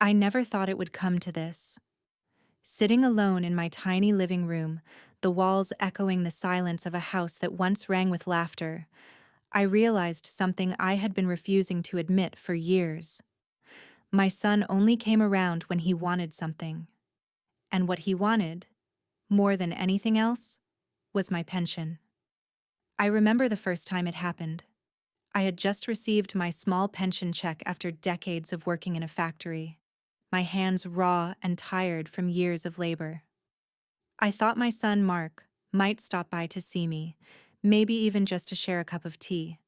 I never thought it would come to this. Sitting alone in my tiny living room, the walls echoing the silence of a house that once rang with laughter, I realized something I had been refusing to admit for years. My son only came around when he wanted something. And what he wanted, more than anything else, was my pension. I remember the first time it happened. I had just received my small pension check after decades of working in a factory, my hands raw and tired from years of labor. I thought my son Mark might stop by to see me, maybe even just to share a cup of tea.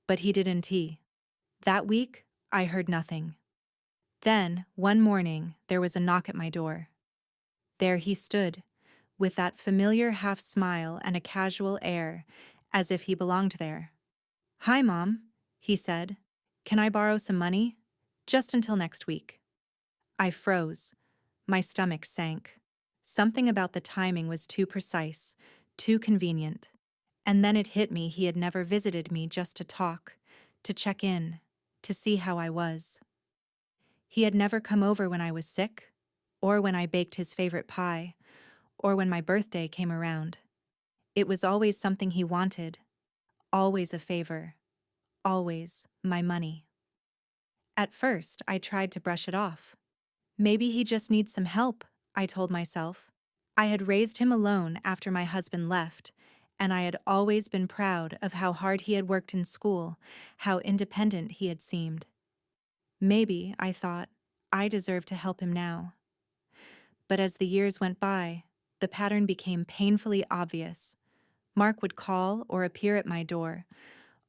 But he didn't tea. That week, I heard nothing. Then, one morning, there was a knock at my door. There he stood, with that familiar half smile and a casual air, as if he belonged there. "Hi, Mom," he said. "Can I borrow some money? Just until next week." I froze. My stomach sank. Something about the timing was too precise, too convenient. And then it hit me he had never visited me just to talk, to check in, to see how I was. He had never come over when I was sick, or when I baked his favorite pie, or when my birthday came around. It was always something he wanted, always a favor, always my money. At first, I tried to brush it off. Maybe he just needs some help, I told myself. I had raised him alone after my husband left, and I had always been proud of how hard he had worked in school, how independent he had seemed. Maybe, I thought, I deserved to help him now. But as the years went by, the pattern became painfully obvious. Mark would call or appear at my door,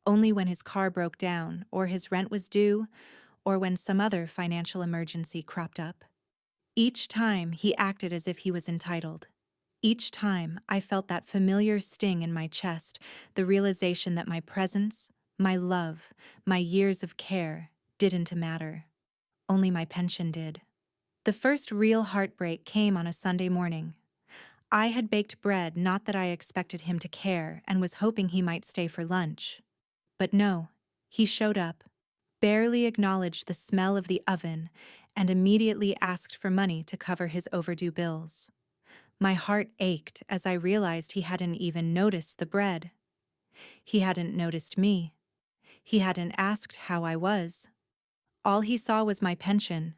only when his car broke down, or his rent was due, or when some other financial emergency cropped up. Each time he acted as if he was entitled. Each time I felt that familiar sting in my chest, the realization that my presence, my love, my years of care didn't matter. Only my pension did. The first real heartbreak came on a Sunday morning. I had baked bread, not that I expected him to care and was hoping he might stay for lunch. But no, he showed up, barely acknowledged the smell of the oven, and immediately asked for money to cover his overdue bills. My heart ached as I realized he hadn't even noticed the bread. He hadn't noticed me. He hadn't asked how I was. All he saw was my pension.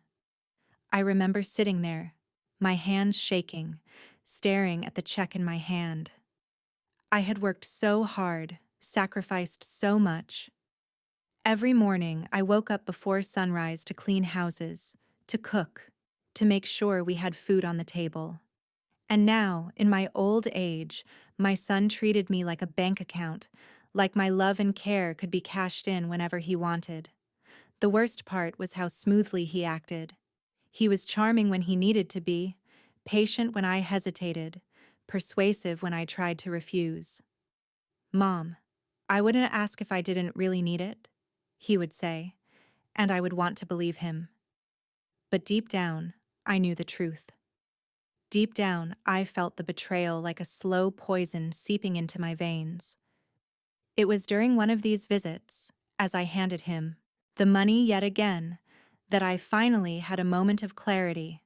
I remember sitting there, my hands shaking, staring at the check in my hand. I had worked so hard, sacrificed so much. Every morning, I woke up before sunrise to clean houses, to cook, to make sure we had food on the table. And now, in my old age, my son treated me like a bank account, like my love and care could be cashed in whenever he wanted. The worst part was how smoothly he acted. He was charming when he needed to be, patient when I hesitated, persuasive when I tried to refuse. "Mom, I wouldn't ask if I didn't really need it," he would say, and I would want to believe him. But deep down, I knew the truth. Deep down, I felt the betrayal like a slow poison seeping into my veins. It was during one of these visits, as I handed him the money yet again, that I finally had a moment of clarity.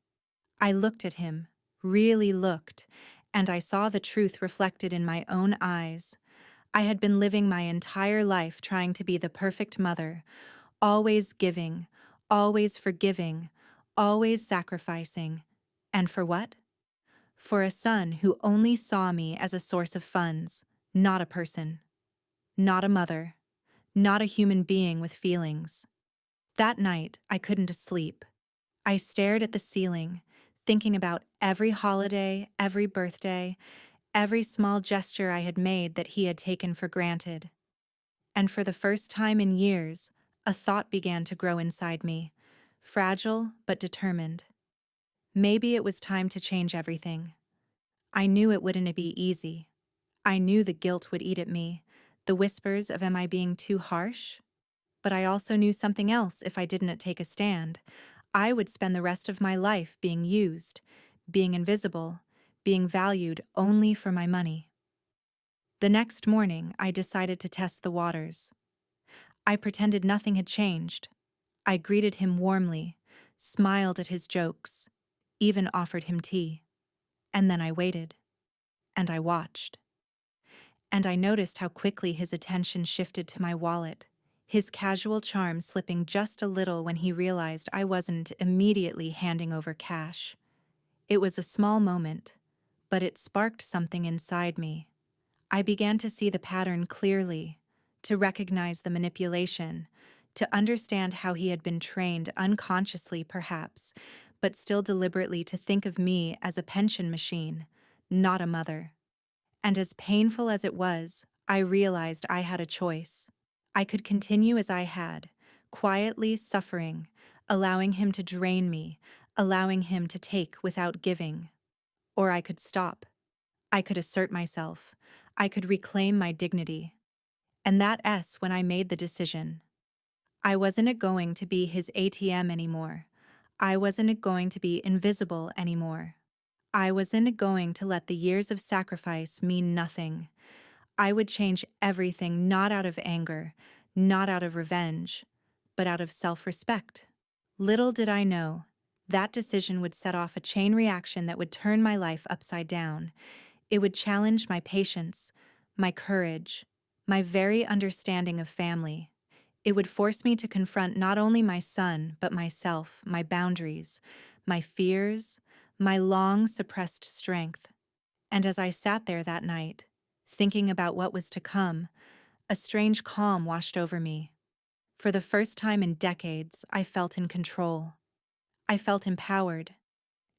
I looked at him, really looked, and I saw the truth reflected in my own eyes. I had been living my entire life trying to be the perfect mother, always giving, always forgiving, always sacrificing. And for what? For a son who only saw me as a source of funds, not a person, not a mother, not a human being with feelings. That night, I couldn't sleep. I stared at the ceiling, thinking about every holiday, every birthday, every small gesture I had made that he had taken for granted. And for the first time in years, a thought began to grow inside me, fragile but determined. Maybe it was time to change everything. I knew it wouldn't be easy. I knew the guilt would eat at me, the whispers of am I being too harsh? But I also knew something else if I didn't take a stand. I would spend the rest of my life being used, being invisible, being valued only for my money. The next morning, I decided to test the waters. I pretended nothing had changed. I greeted him warmly, smiled at his jokes, even offered him tea. And then I waited, and I watched. And I noticed how quickly his attention shifted to my wallet, his casual charm slipping just a little when he realized I wasn't immediately handing over cash. It was a small moment, but it sparked something inside me. I began to see the pattern clearly, to recognize the manipulation, to understand how he had been trained unconsciously perhaps, but still deliberately to think of me as a pension machine, not a mother. And as painful as it was, I realized I had a choice. I could continue as I had, quietly suffering, allowing him to drain me, allowing him to take without giving. Or I could stop. I could assert myself. I could reclaim my dignity. And that S when I made the decision. I wasn't going to be his ATM anymore. I wasn't going to be invisible anymore. I wasn't going to let the years of sacrifice mean nothing. I would change everything not out of anger, not out of revenge, but out of self-respect. Little did I know, that decision would set off a chain reaction that would turn my life upside down. It would challenge my patience, my courage, my very understanding of family. It would force me to confront not only my son, but myself, my boundaries, my fears, my long suppressed strength. And as I sat there that night, thinking about what was to come, a strange calm washed over me. For the first time in decades, I felt in control. I felt empowered.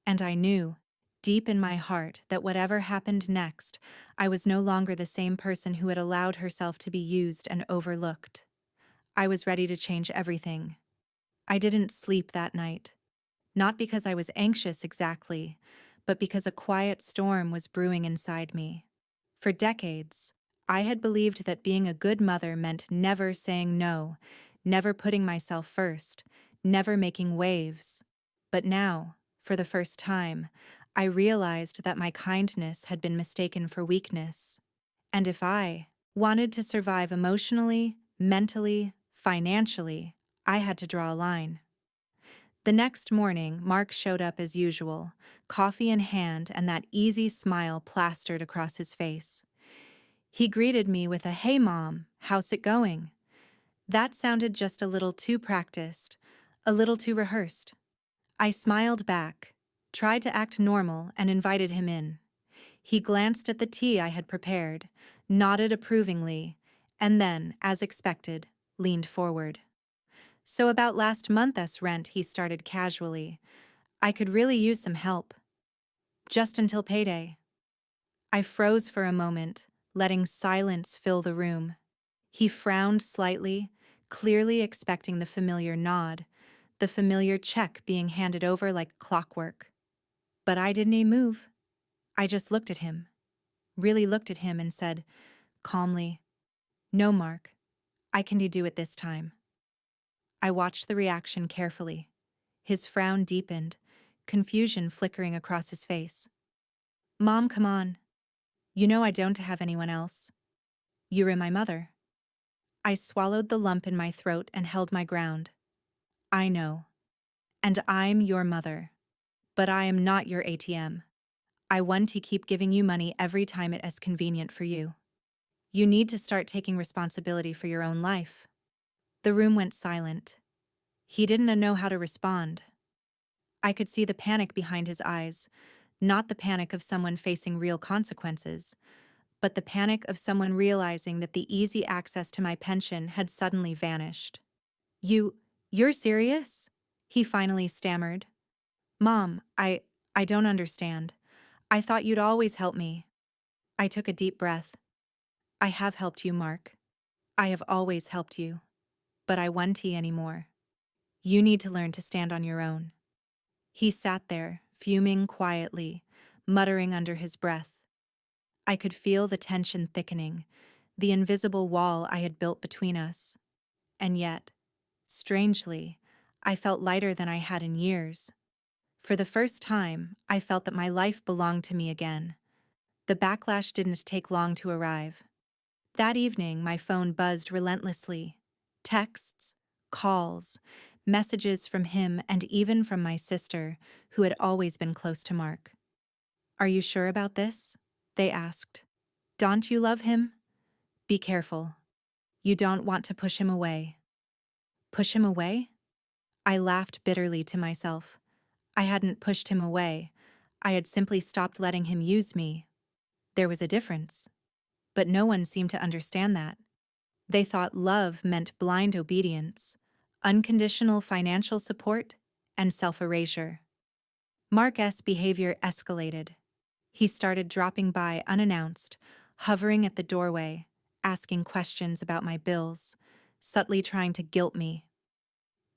And I knew, deep in my heart, that whatever happened next, I was no longer the same person who had allowed herself to be used and overlooked. I was ready to change everything. I didn't sleep that night. Not because I was anxious exactly, but because a quiet storm was brewing inside me. For decades, I had believed that being a good mother meant never saying no, never putting myself first, never making waves. But now, for the first time, I realized that my kindness had been mistaken for weakness. And if I wanted to survive emotionally, mentally, financially, I had to draw a line. The next morning, Mark showed up as usual, coffee in hand and that easy smile plastered across his face. He greeted me with a "Hey Mom, how's it going?" That sounded just a little too practiced, a little too rehearsed. I smiled back, tried to act normal, and invited him in. He glanced at the tea I had prepared, nodded approvingly, and then, as expected, leaned forward. "So about last month's rent," he started casually. "I could really use some help. Just until payday." I froze for a moment, letting silence fill the room. He frowned slightly, clearly expecting the familiar nod, the familiar check being handed over like clockwork. But I didn't move. I just looked at him, really looked at him and said, calmly, "No, Mark, I can do it this time." I watched the reaction carefully. His frown deepened, confusion flickering across his face. "Mom, come on. You know I don't have anyone else. You're my mother." I swallowed the lump in my throat and held my ground. "I know. And I'm your mother. But I am not your ATM. I want to keep giving you money every time it is convenient for you. You need to start taking responsibility for your own life." The room went silent. He didn't know how to respond. I could see the panic behind his eyes, not the panic of someone facing real consequences, but the panic of someone realizing that the easy access to my pension had suddenly vanished. You're serious?" he finally stammered. "Mom, I don't understand. I thought you'd always help me." I took a deep breath. "I have helped you, Mark. I have always helped you. But I won't anymore. You need to learn to stand on your own." He sat there, fuming quietly, muttering under his breath. I could feel the tension thickening, the invisible wall I had built between us. And yet, strangely, I felt lighter than I had in years. For the first time, I felt that my life belonged to me again. The backlash didn't take long to arrive. That evening, my phone buzzed relentlessly. Texts, calls, messages from him and even from my sister, who had always been close to Mark. "Are you sure about this?" they asked. "Don't you love him? Be careful. You don't want to push him away." Push him away? I laughed bitterly to myself. I hadn't pushed him away. I had simply stopped letting him use me. There was a difference. But no one seemed to understand that. They thought love meant blind obedience, unconditional financial support, and self-erasure. Mark's behavior escalated. He started dropping by unannounced, hovering at the doorway, asking questions about my bills, subtly trying to guilt me.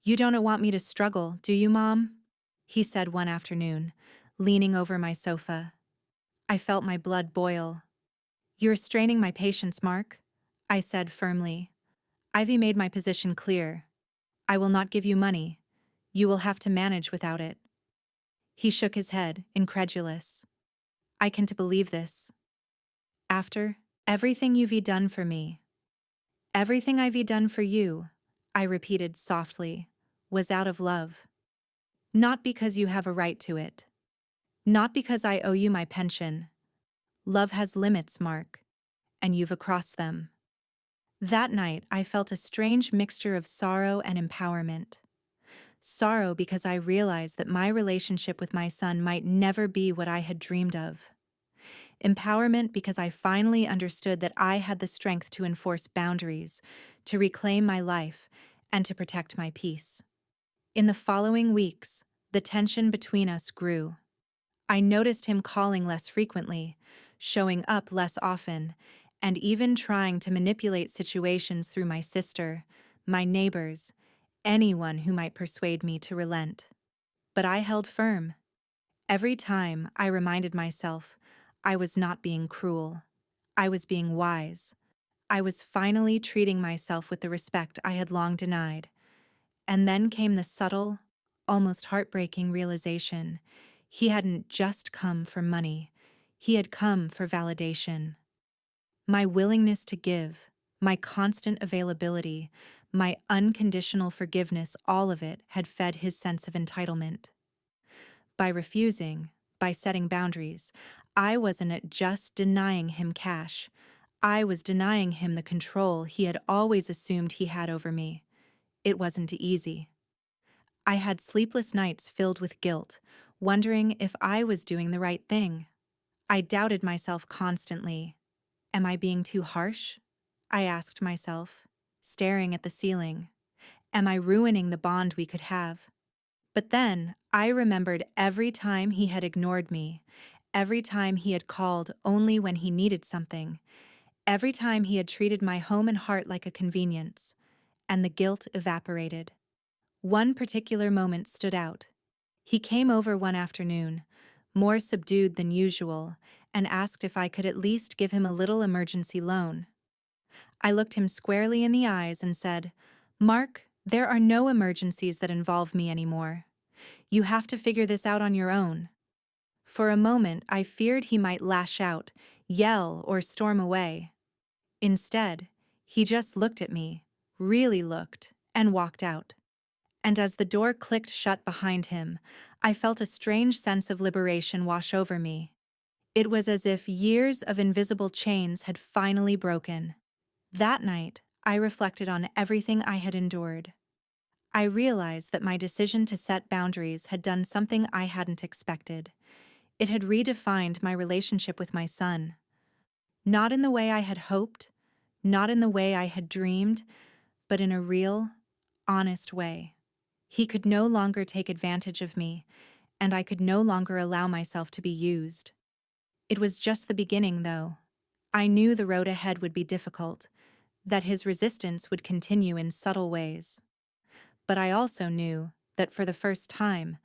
"You don't want me to struggle, do you, Mom?" he said one afternoon, leaning over my sofa. I felt my blood boil. "You're straining my patience, Mark," I said firmly. "Ivy made my position clear. I will not give you money. You will have to manage without it." He shook his head, incredulous. "I can't believe this. After everything you've done for me." "Everything I've done for you," I repeated softly, "was out of love. Not because you have a right to it. Not because I owe you my pension. Love has limits, Mark, and you've crossed them." That night, I felt a strange mixture of sorrow and empowerment. Sorrow because I realized that my relationship with my son might never be what I had dreamed of. Empowerment because I finally understood that I had the strength to enforce boundaries, to reclaim my life, and to protect my peace. In the following weeks, the tension between us grew. I noticed him calling less frequently, showing up less often, and even trying to manipulate situations through my sister, my neighbors, anyone who might persuade me to relent. But I held firm. Every time I reminded myself I was not being cruel. I was being wise. I was finally treating myself with the respect I had long denied. And then came the subtle, almost heartbreaking realization: he hadn't just come for money, he had come for validation. My willingness to give, my constant availability, my unconditional forgiveness, all of it had fed his sense of entitlement. By refusing, by setting boundaries, I wasn't just denying him cash. I was denying him the control he had always assumed he had over me. It wasn't easy. I had sleepless nights filled with guilt, wondering if I was doing the right thing. I doubted myself constantly. Am I being too harsh? I asked myself, staring at the ceiling. Am I ruining the bond we could have? But then I remembered every time he had ignored me, every time he had called only when he needed something, every time he had treated my home and heart like a convenience, and the guilt evaporated. One particular moment stood out. He came over one afternoon, more subdued than usual, and asked if I could at least give him a little emergency loan. I looked him squarely in the eyes and said, "Mark, there are no emergencies that involve me anymore. You have to figure this out on your own." For a moment, I feared he might lash out, yell, or storm away. Instead, he just looked at me, really looked, and walked out. And as the door clicked shut behind him, I felt a strange sense of liberation wash over me. It was as if years of invisible chains had finally broken. That night, I reflected on everything I had endured. I realized that my decision to set boundaries had done something I hadn't expected. It had redefined my relationship with my son. Not in the way I had hoped, not in the way I had dreamed, but in a real, honest way. He could no longer take advantage of me, and I could no longer allow myself to be used. It was just the beginning, though. I knew the road ahead would be difficult, that his resistance would continue in subtle ways. But I also knew that for the first time,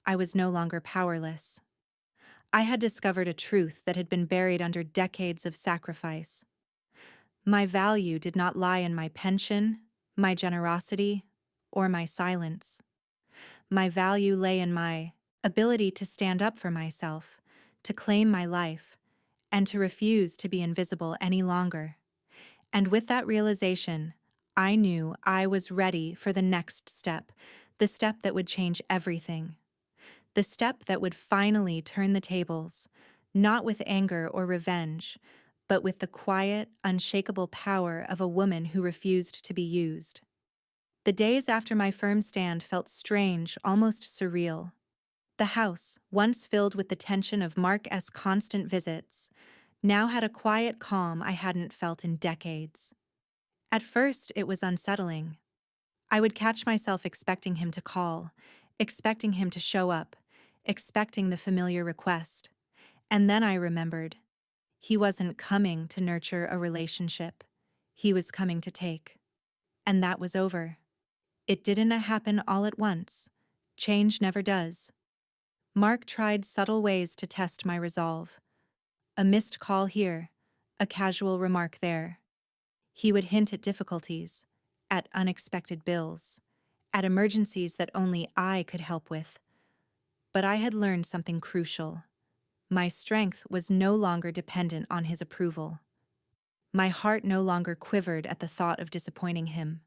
I was no longer powerless. I had discovered a truth that had been buried under decades of sacrifice. My value did not lie in my pension, my generosity, or my silence. My value lay in my ability to stand up for myself, to claim my life, and to refuse to be invisible any longer. And with that realization, I knew I was ready for the next step, The step that would change everything. The step that would finally turn the tables, not with anger or revenge, but with the quiet, unshakable power of a woman who refused to be used. The days after my firm stand felt strange, almost surreal. The house, once filled with the tension of Mark's constant visits, now had a quiet calm I hadn't felt in decades. At first, it was unsettling. I would catch myself expecting him to call, expecting him to show up, expecting the familiar request. And then I remembered. He wasn't coming to nurture a relationship. He was coming to take. And that was over. It didn't happen all at once. Change never does. Mark tried subtle ways to test my resolve. A missed call here, a casual remark there. He would hint at difficulties, at unexpected bills, at emergencies that only I could help with. But I had learned something crucial. My strength was no longer dependent on his approval. My heart no longer quivered at the thought of disappointing him.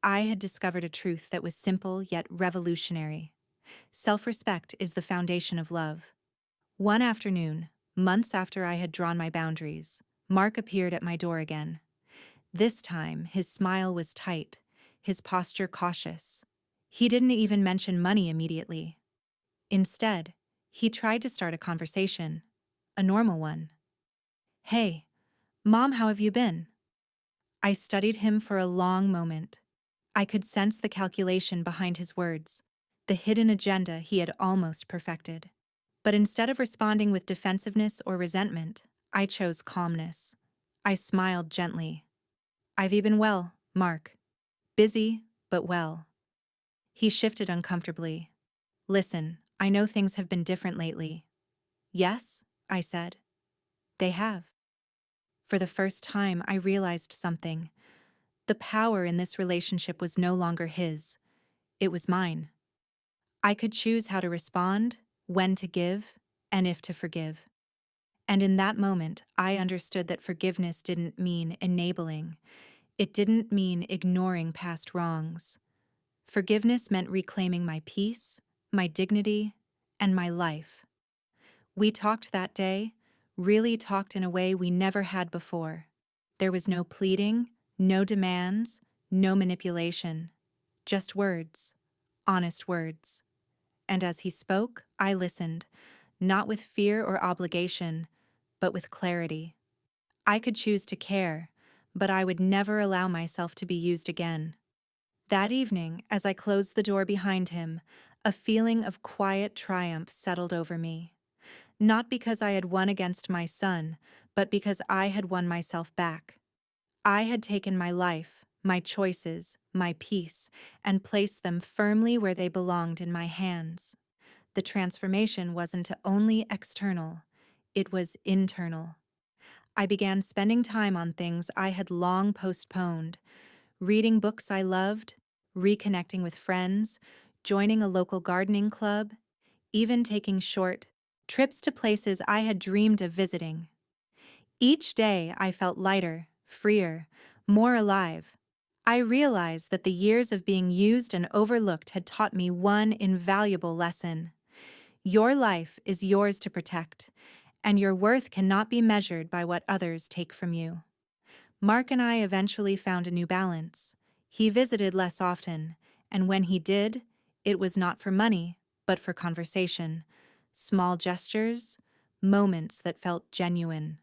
I had discovered a truth that was simple yet revolutionary. Self-respect is the foundation of love. One afternoon, months after I had drawn my boundaries, Mark appeared at my door again. This time, his smile was tight, his posture cautious. He didn't even mention money immediately. Instead, he tried to start a conversation, a normal one. "Hey, Mom, how have you been?" I studied him for a long moment. I could sense the calculation behind his words, the hidden agenda he had almost perfected. But instead of responding with defensiveness or resentment, I chose calmness. I smiled gently. "I've been well, Mark. Busy, but well." He shifted uncomfortably. "Listen, I know things have been different lately." "Yes," I said. "They have." For the first time, I realized something. The power in this relationship was no longer his. It was mine. I could choose how to respond, when to give, and if to forgive. And in that moment, I understood that forgiveness didn't mean enabling. It didn't mean ignoring past wrongs. Forgiveness meant reclaiming my peace, my dignity, and my life. We talked that day, really talked in a way we never had before. There was no pleading, no demands, no manipulation. Just words, honest words. And as he spoke, I listened, not with fear or obligation, but with clarity. I could choose to care, but I would never allow myself to be used again. That evening, as I closed the door behind him, a feeling of quiet triumph settled over me. Not because I had won against my son, but because I had won myself back. I had taken my life, my choices, my peace, and placed them firmly where they belonged in my hands. The transformation wasn't only external, it was internal. I began spending time on things I had long postponed, reading books I loved, reconnecting with friends, joining a local gardening club, even taking short trips to places I had dreamed of visiting. Each day I felt lighter, freer, more alive. I realized that the years of being used and overlooked had taught me one invaluable lesson. Your life is yours to protect, and your worth cannot be measured by what others take from you. Mark and I eventually found a new balance. He visited less often, and when he did, it was not for money, but for conversation. Small gestures, moments that felt genuine.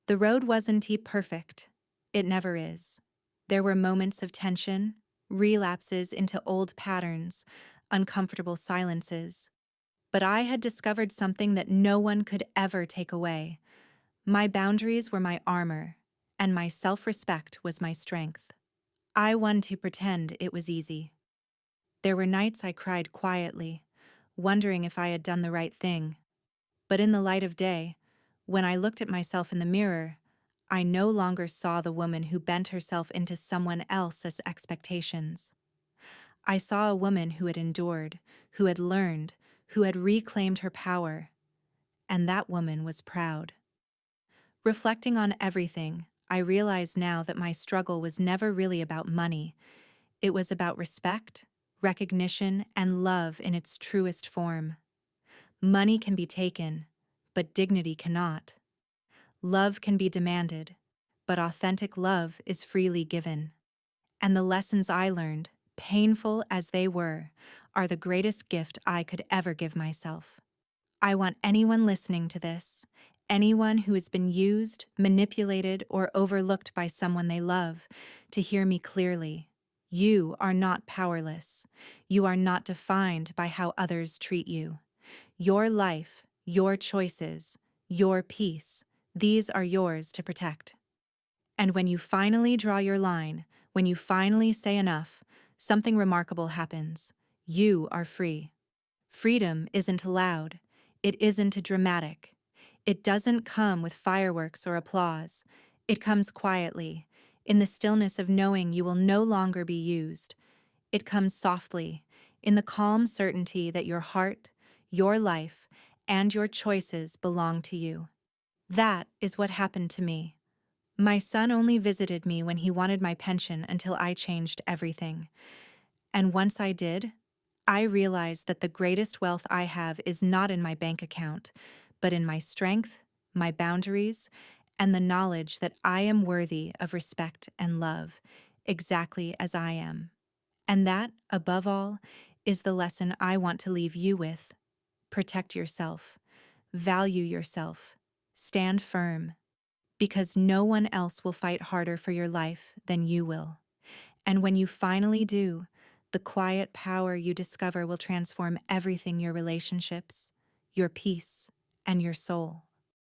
The road wasn't perfect. It never is. There were moments of tension, relapses into old patterns, uncomfortable silences. But I had discovered something that no one could ever take away. My boundaries were my armor, and my self-respect was my strength. I wanted to pretend it was easy. There were nights I cried quietly, wondering if I had done the right thing. But in the light of day, when I looked at myself in the mirror, I no longer saw the woman who bent herself into someone else's expectations. I saw a woman who had endured, who had learned, who had reclaimed her power, and that woman was proud. Reflecting on everything, I realize now that my struggle was never really about money. It was about respect, recognition, and love in its truest form. Money can be taken, but dignity cannot. Love can be demanded, but authentic love is freely given. And the lessons I learned, painful as they were, are the greatest gift I could ever give myself. I want anyone listening to this, anyone who has been used, manipulated, or overlooked by someone they love, to hear me clearly. You are not powerless. You are not defined by how others treat you. Your life, your choices, your peace, these are yours to protect. And when you finally draw your line, when you finally say enough, something remarkable happens. You are free. Freedom isn't loud. It isn't dramatic. It doesn't come with fireworks or applause. It comes quietly, in the stillness of knowing you will no longer be used. It comes softly, in the calm certainty that your heart, your life, and your choices belong to you. That is what happened to me. My son only visited me when he wanted my pension until I changed everything. And once I did, I realized that the greatest wealth I have is not in my bank account, but in my strength, my boundaries, and the knowledge that I am worthy of respect and love, exactly as I am. And that, above all, is the lesson I want to leave you with. Protect yourself, value yourself, stand firm, because no one else will fight harder for your life than you will. And when you finally do, the quiet power you discover will transform everything: your relationships, your peace, and your soul.